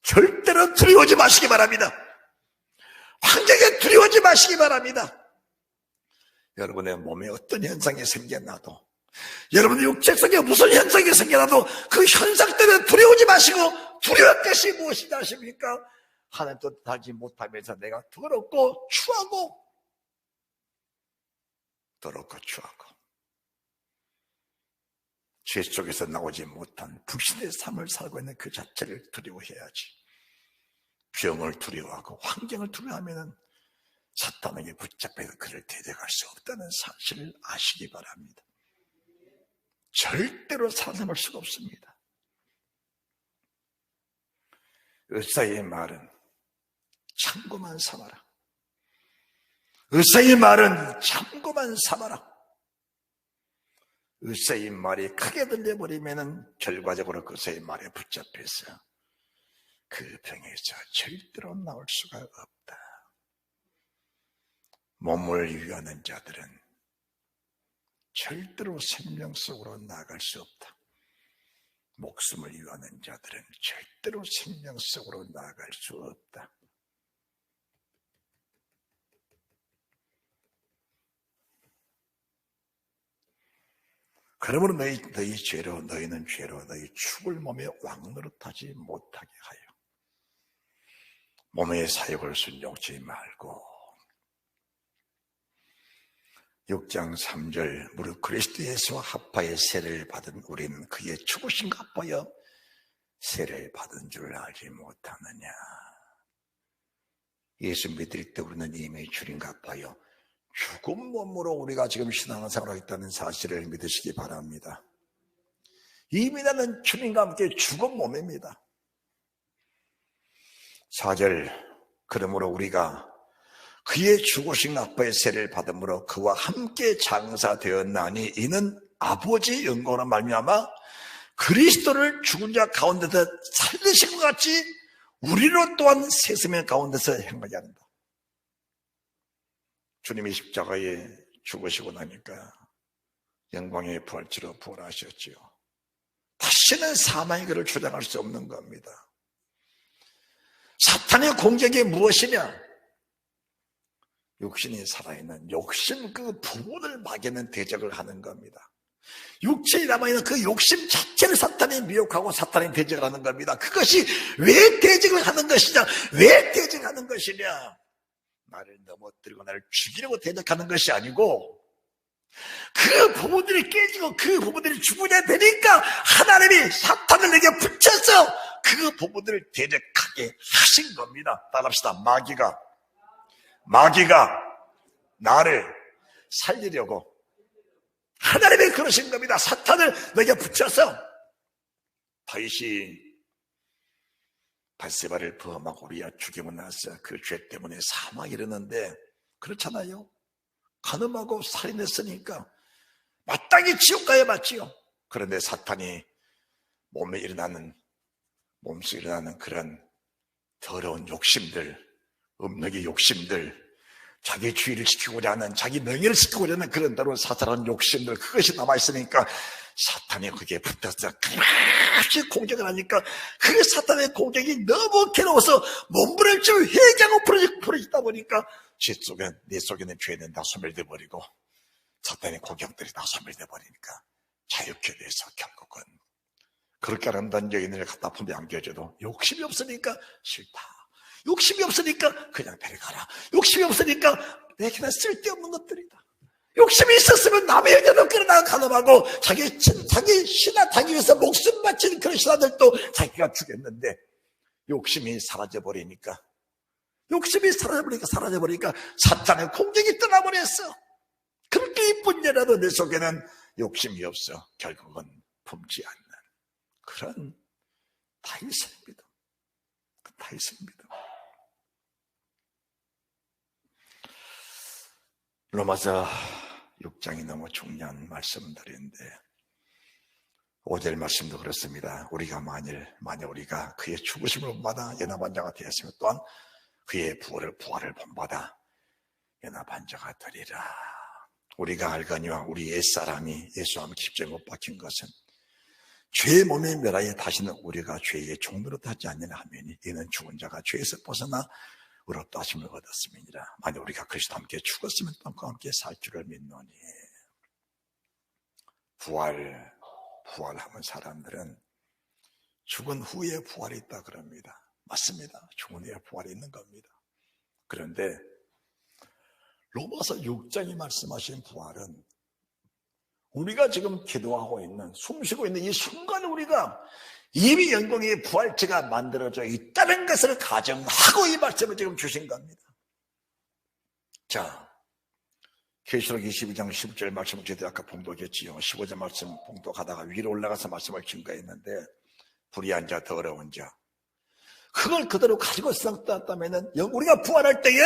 [SPEAKER 1] 절대로 두려워하지 마시기 바랍니다. 환경에 두려워하지 마시기 바랍니다. 여러분의 몸에 어떤 현상이 생겨나도, 여러분의 육체 속에 무슨 현상이 생겨나도 그 현상 때문에 두려워하지 마시고, 두려워할 것이 무엇이냐 하십니까? 하나님 뜻 알지 못하면서 내가 더럽고 추하고 죄 속에서 나오지 못한 불신의 삶을 살고 있는 그 자체를 두려워해야지. 병을 두려워하고 환경을 두려워하면 사탄에게 붙잡혀서 그를 대적할 수 없다는 사실을 아시기 바랍니다. 절대로 살아남을 수가 없습니다. 의사의 말은 참고만 삼아라. 의사의 말은 참고만 삼아라. 의사의 말이 크게 들려버리면 결과적으로 그 의사의 말에 붙잡혀서 그 병에서 절대로 나올 수가 없다. 몸을 위하는 자들은 절대로 생명 속으로 나갈 수 없다. 목숨을 위하는 자들은 절대로 생명 속으로 나갈 수 없다. 그러므로 너희 죄로, 너희는 죄로 너희 죽을 몸에 왕노릇하지 못하게 하여 몸의 사욕을 순종치 말고 6장 3절 무릇 그리스도 예수와 합하여 세례를 받은 우리는 그의 죽으심과 합하여 세례를 받은 줄 알지 못하느냐. 예수 믿을 때 우리는 이미 주님과 합하여 죽은 몸으로 우리가 지금 신앙생활을 하고 있다는 사실을 믿으시기 바랍니다. 이미 나는 주님과 함께 죽은 몸입니다. 4절 그러므로 우리가 그의 죽으신 아빠의 세례를 받음으로 그와 함께 장사되었나니 이는 아버지의 영광으로 말미암아 그리스도를 죽은 자 가운데서 살리신 것 같이 우리로 또한 새 생명 가운데서 행하게 한다. 주님이 십자가에 죽으시고 나니까 영광의 부활체로 부활하셨지요. 다시는 사망이 그를 주장할 수 없는 겁니다. 사탄의 공격이 무엇이냐? 육신이 살아있는 욕심, 그 부분을 막이는 대적을 하는 겁니다. 육체에 남아있는 그 욕심 자체를 사탄이 미혹하고 사탄이 대적을 하는 겁니다. 그것이 왜 대적을 하는 것이냐? 왜 대적하는 것이냐? 나를 넘어뜨리고 나를 죽이려고 대적하는 것이 아니고 그 부분들이 깨지고 그 부분들이 죽어야 되니까 하나님이 사탄을 내게 붙여서 그 부분들을 대적하게 하신 겁니다. 따라합시다. 마귀가 나를 살리려고 하나님이 그러신 겁니다. 사탄을 내게 붙여서 다윗이 바세바를 범하고 우리야 죽이고 나서 그 죄 때문에 사망이 이르는데 그렇잖아요. 간음하고 살인했으니까 마땅히 지옥 가야 맞지요. 그런데 사탄이 몸속에 일어나는 그런 더러운 욕심들, 음욕의 욕심들, 자기 주의를 지키고자 하는, 자기 명예를 지키고자 하는 그런 더러운 사탄한 욕심들, 그것이 남아있으니까 사탄이 거기에 붙어서 그렇게 공격을 하니까 그 사탄의 공격이 너무 괴로워서 몸부림치고 회개하고 부러지다 보니까 내 속에는 죄는 다 소멸돼 버리고 사탄의 공격들이 다 소멸돼 버리니까 자유케 돼서 결국은 그렇게 아름다운 여인을 갖다 품에 안겨줘도 욕심이 없으니까 싫다. 욕심이 없으니까 그냥 데려가라. 욕심이 없으니까 내게는 쓸데없는 것들이다. 욕심이 있었으면 남의 여자도 끌어다가 간음하고 자기 신하 자기 위해서 목숨 바친 그런 신하들도 자기가 죽였는데 욕심이 사라져버리니까 사탄의 공격이 떠나버렸어. 그렇게 이쁜 여자도 내 속에는 욕심이 없어 결국은 품지 않는 그런 다윗입니다. 로마서 6장이 너무 중요한 말씀들인데 5절 말씀도 그렇습니다. 우리가 만일 우리가 그의 죽으심을 본받아 연합한 자가 되었으면 또한 그의 부활을 본받아 연합한 자가 되리라. 우리가 알거니와 우리 옛사람이 예수와 함께 십자가에 못 박힌 것은 죄의 몸의 멸하에 다시는 우리가 죄의 종노릇 하지 않느냐 하매니 이는 죽은 자가 죄에서 벗어나 의롭다 하심을 얻었음이니라. 만약 우리가 그리스도와 함께 죽었으면 또 그와 함께 살 줄을 믿노니. 부활하면 사람들은 죽은 후에 부활이 있다 그럽니다. 맞습니다. 죽은 후에 부활이 있는 겁니다. 그런데 로마서 6장이 말씀하신 부활은 우리가 지금 기도하고 있는, 숨쉬고 있는 이 순간 우리가 이미 영광의 부활체가 만들어져 있다는 것을 가정하고 이 말씀을 지금 주신 겁니다. 자, 계시록 22장 15절 말씀을 저희들 아까 봉독했지요. 15절 말씀 봉독하다가 위로 올라가서 말씀을 증거했는데 불의한 자, 더러운 자, 그걸 그대로 가지고 있었다면 우리가 부활할 때에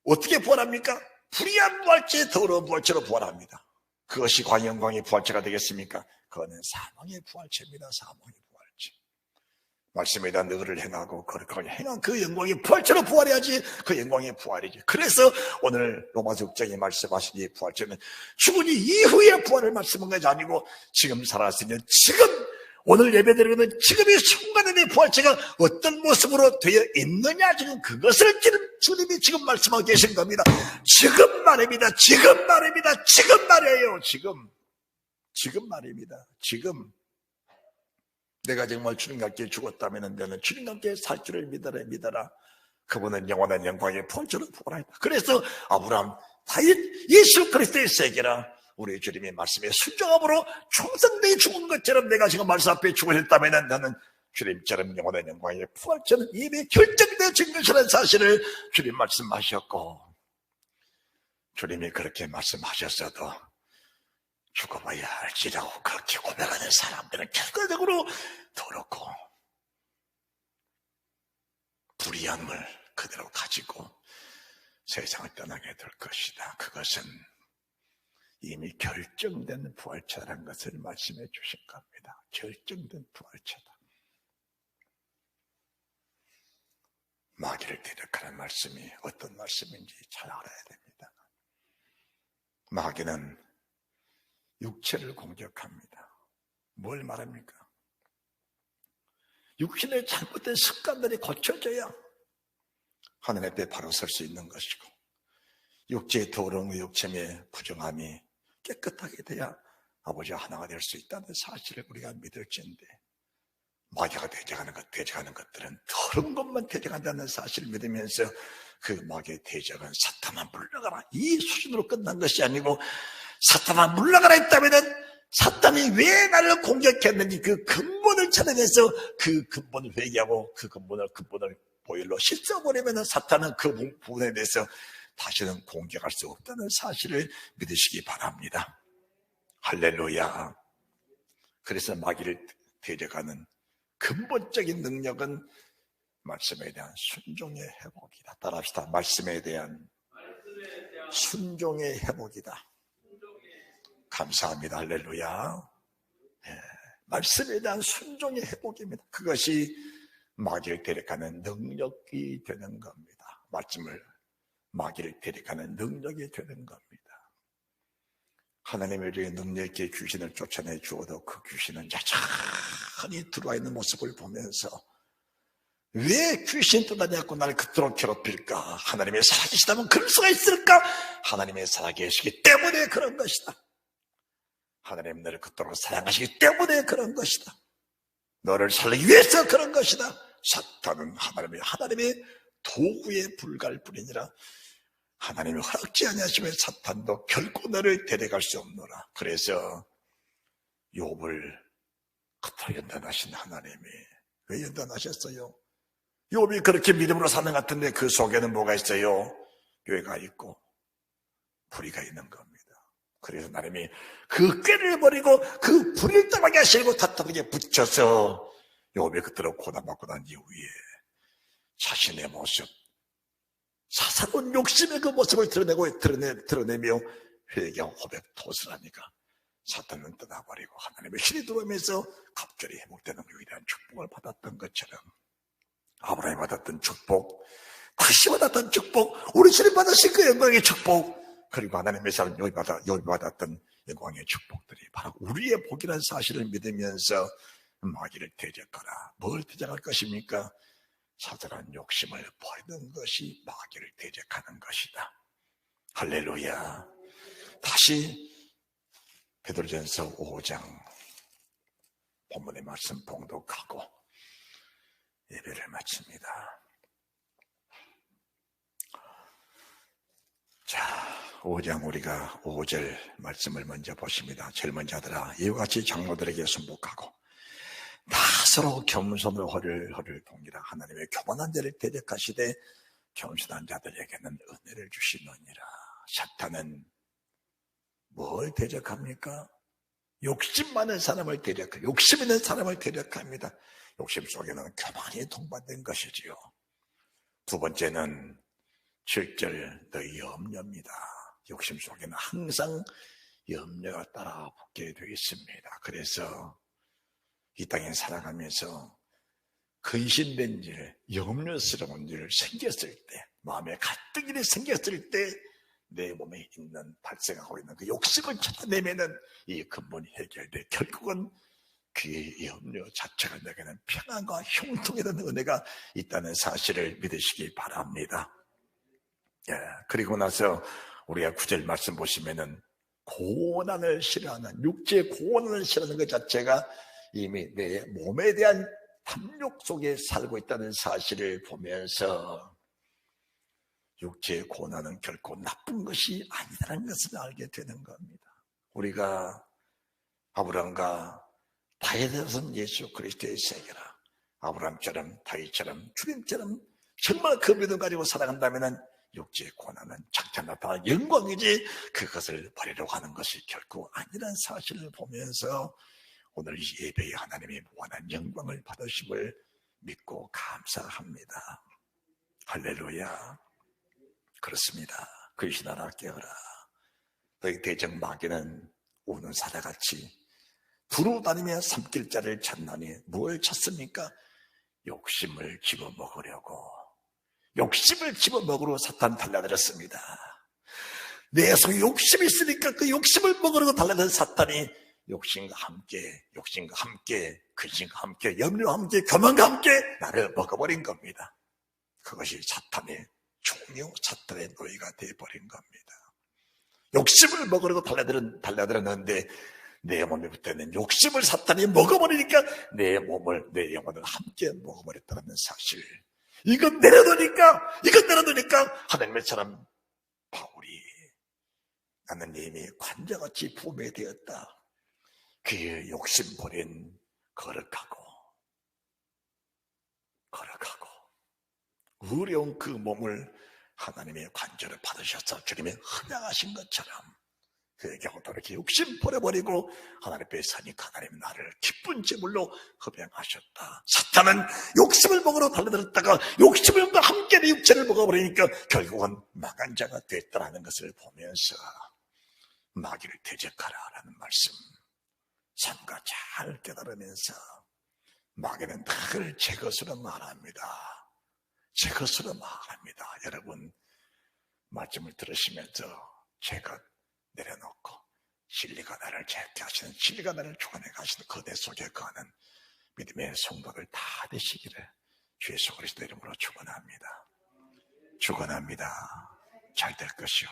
[SPEAKER 1] 어떻게 부활합니까? 불의한 부활체, 더러운 부활체로 부활합니다. 그것이 과연 영광의 부활체가 되겠습니까? 그거는 사망의 부활체입니다. 사망의 부활체. 말씀에 대한 너를 행하고 거룩하게 행한 그 영광의 부활체로 부활해야지 그 영광의 부활이지. 그래서 오늘 로마서 6장에 말씀하신 이 부활체는 죽은 이후의 부활을 말씀한 것이 아니고 지금 살아있는 지금 오늘 예배드리는 지금의 순간의 부활체가 어떤 모습으로 되어 있느냐, 지금 그것을 주님이 지금 말씀하고 계신 겁니다. 지금 말입니다. 지금 말이에요. 지금 말입니다. 지금 내가 정말 주님과 함께 죽었다면 너는 주님과 함께 살 줄을 믿어라. 그분은 영원한 영광의 부활체로 부활하였다. 그래서 아브라함, 다윗, 예수 그리스도의 세계라 우리 주님의 말씀에 순종함으로 충성되이 죽은 것처럼 내가 지금 말씀 앞에 죽어졌다면 나는 주님처럼 영원한 영광의 부활체는 이미 결정되어진 것이라는 사실을 주님 말씀하셨고, 주님이 그렇게 말씀하셨어도 죽어봐야 할지라고 그렇게 고백하는 사람들은 결과적으로 더럽고 불의함을 그대로 가지고 세상을 떠나게 될 것이다. 그것은 이미 결정된 부활체라는 것을 말씀해 주신 겁니다. 결정된 부활체다. 마귀를 대적하는 말씀이 어떤 말씀인지 잘 알아야 됩니다. 마귀는 육체를 공격합니다. 뭘 말합니까? 육신의 잘못된 습관들이 고쳐져야 하나님 앞에 바로 설 수 있는 것이고, 육체의 더러운 욕심의 부정함이 깨끗하게 돼야 아버지와 하나가 될 수 있다는 사실을 우리가 믿을지인데, 마귀가 대적하는 것들은 더러운 것만 대적한다는 사실을 믿으면서 그 마귀의 대적은 사탄아 물러가라, 이 수준으로 끝난 것이 아니고, 사탄아 물러가라 했다면은 사탄이 왜 나를 공격했는지 그 근본을 찾아내서 그 근본을 회개하고 그 근본을 보혈로 씻어버리면 사탄은 그 부분에 대해서 다시는 공격할 수 없다는 사실을 믿으시기 바랍니다. 할렐루야. 그래서 마귀를 대적하는 근본적인 능력은 말씀에 대한 순종의 회복이다. 따라합시다. 말씀에 대한 순종의 회복이다. 감사합니다. 할렐루야. 말씀에 대한 순종의 회복입니다. 그것이 마귀를 대적하는 능력이 되는 겁니다. 마귀를 대적하는 능력이 되는 겁니다. 하나님의 우리의 능력 있게 귀신을 쫓아내 주어도 그 귀신은 여전히 들어와 있는 모습을 보면서 왜 귀신 떠나냐고 나를 그토록 괴롭힐까? 하나님의 살아계시다면 그럴 수가 있을까? 하나님의 살아계시기 때문에 그런 것이다. 하나님 너를 그토록 사랑하시기 때문에 그런 것이다. 너를 살리기 위해서 그런 것이다. 사탄은 하나님의 도구에 불과할 뿐이니라. 하나님이 허락지 아니하시면 사탄도 결코 너를 데려갈 수 없노라. 그래서 욥을 그토록 연단하신 하나님이 왜 연단하셨어요? 욥이 그렇게 믿음으로 사는 것 같은데 그 속에는 뭐가 있어요? 꾀가 있고 불의가 있는 겁니다. 그래서 하나님이 그 꾀를 버리고 그 불의를 떠나게 하시고 답답하게 붙여서 욥이 그토록 고난받고 난 이후에 자신의 모습, 사사로운 욕심의 그 모습을 드러내며 회개하고 고백토스를 하니까 사탄은 떠나버리고 하나님의 신이 들어오면서 갑절이 회복되는 유일한 축복을 받았던 것처럼 아브라함이 받았던 축복, 다시 받았던 축복, 우리 신이 받으신 그 영광의 축복, 그리고 하나님의 사람 욥이 받았던 영광의 축복들이 바로 우리의 복이라는 사실을 믿으면서 마귀를 대적하라. 뭘 대적할 것입니까? 사단한 욕심을 버리는 것이 마귀를 대적하는 것이다. 할렐루야. 다시 베드로전서 5장 본문의 말씀 봉독하고 예배를 마칩니다. 자, 5장 우리가 5절 말씀을 먼저 보십니다. 제일 먼저 하더라. 이와 같이 장로들에게 순복하고 다 서로 겸손으로 허를 동이라. 하나님의 교만한 자를 대적하시되 겸손한 자들에게는 은혜를 주시느니라. 사탄은 뭘 대적합니까? 욕심 많은 사람을 욕심 있는 사람을 대적합니다. 욕심 속에는 교만이 동반된 것이지요. 두 번째는 7절 너희 염려입니다. 욕심 속에는 항상 염려가 따라 붙게 되어 있습니다. 그래서 이 땅에 살아가면서 근심된 일, 염려스러운 일 생겼을 때, 마음에 갈등이 생겼을 때 내 몸에 발생하고 있는 그 욕심을 찾아내면은 이 근본이 해결돼 결국은 그 염려 자체가 내게는 평안과 형통에 대한 은혜가 있다는 사실을 믿으시기 바랍니다. 예, 그리고 나서 우리가 9절 말씀 보시면은 고난을 싫어하는, 육체의 고난을 싫어하는 것 자체가 이미 내 몸에 대한 탐욕 속에 살고 있다는 사실을 보면서 육체의 고난은 결코 나쁜 것이 아니라는 것을 알게 되는 겁니다. 우리가 아브라함과 다윗은 예수 그리스도의 세계라. 아브라함처럼 다윗처럼 주님처럼 정말 그 믿음 가지고 살아간다면 육체의 고난은 장차 나타날 영광이지 그것을 버리려고 하는 것이 결코 아니라는 사실을 보면서 오늘 이 예배에 하나님이 무한한 영광을 받으심을 믿고 감사합니다. 할렐루야. 그렇습니다. 그리스도 나라 깨어라. 너희 대적 마귀는 우는 사자같이 두루다니며 삼킬자를 찾나니 뭘 찾습니까? 욕심을 집어먹으려고, 욕심을 집어먹으러 사탄 달려들었습니다. 내 속에 욕심이 있으니까 그 욕심을 먹으려고 달려든 사탄이 욕심과 함께 근심과 함께 염려와 함께 교만과 함께 나를 먹어버린 겁니다. 그것이 사탄의 종요, 사탄의 노예가 되어버린 겁니다. 욕심을 먹으려고 달려들었는데 내 몸에 붙어있는 욕심을 사탄이 먹어버리니까 내 몸을, 내 영혼을 함께 먹어버렸다는 사실. 이건 내려놓으니까 하나님의 사람 바울이 나는 이미 관자같이 부매되었다. 그의 욕심 버린 거룩하고 어려운 그 몸을 하나님의 관절을 받으셔서 주님의 헌양하신 것처럼 그에게 이렇게 욕심 버려버리고 하나님 앞에 서니까 하나님 나를 기쁜 제물로 헌양하셨다. 사탄은 욕심을 먹으러 달려들었다가 욕심과 함께 내 육체를 먹어버리니까 결국은 망한 자가 됐다라는 것을 보면서 마귀를 대적하라라는 말씀 삼가 잘 깨달으면서 마귀는 늘 제 것으로 말합니다. 제 것으로 말합니다. 여러분 말씀을 들으시면서 제가 내려놓고 진리가 나를 제압하시는, 진리가 나를 주관해 가시는 그대 속에 거하는 믿음의 성도들 다 되시기를 주 예수 그리스도 이름으로 축원합니다. 잘 될 것이요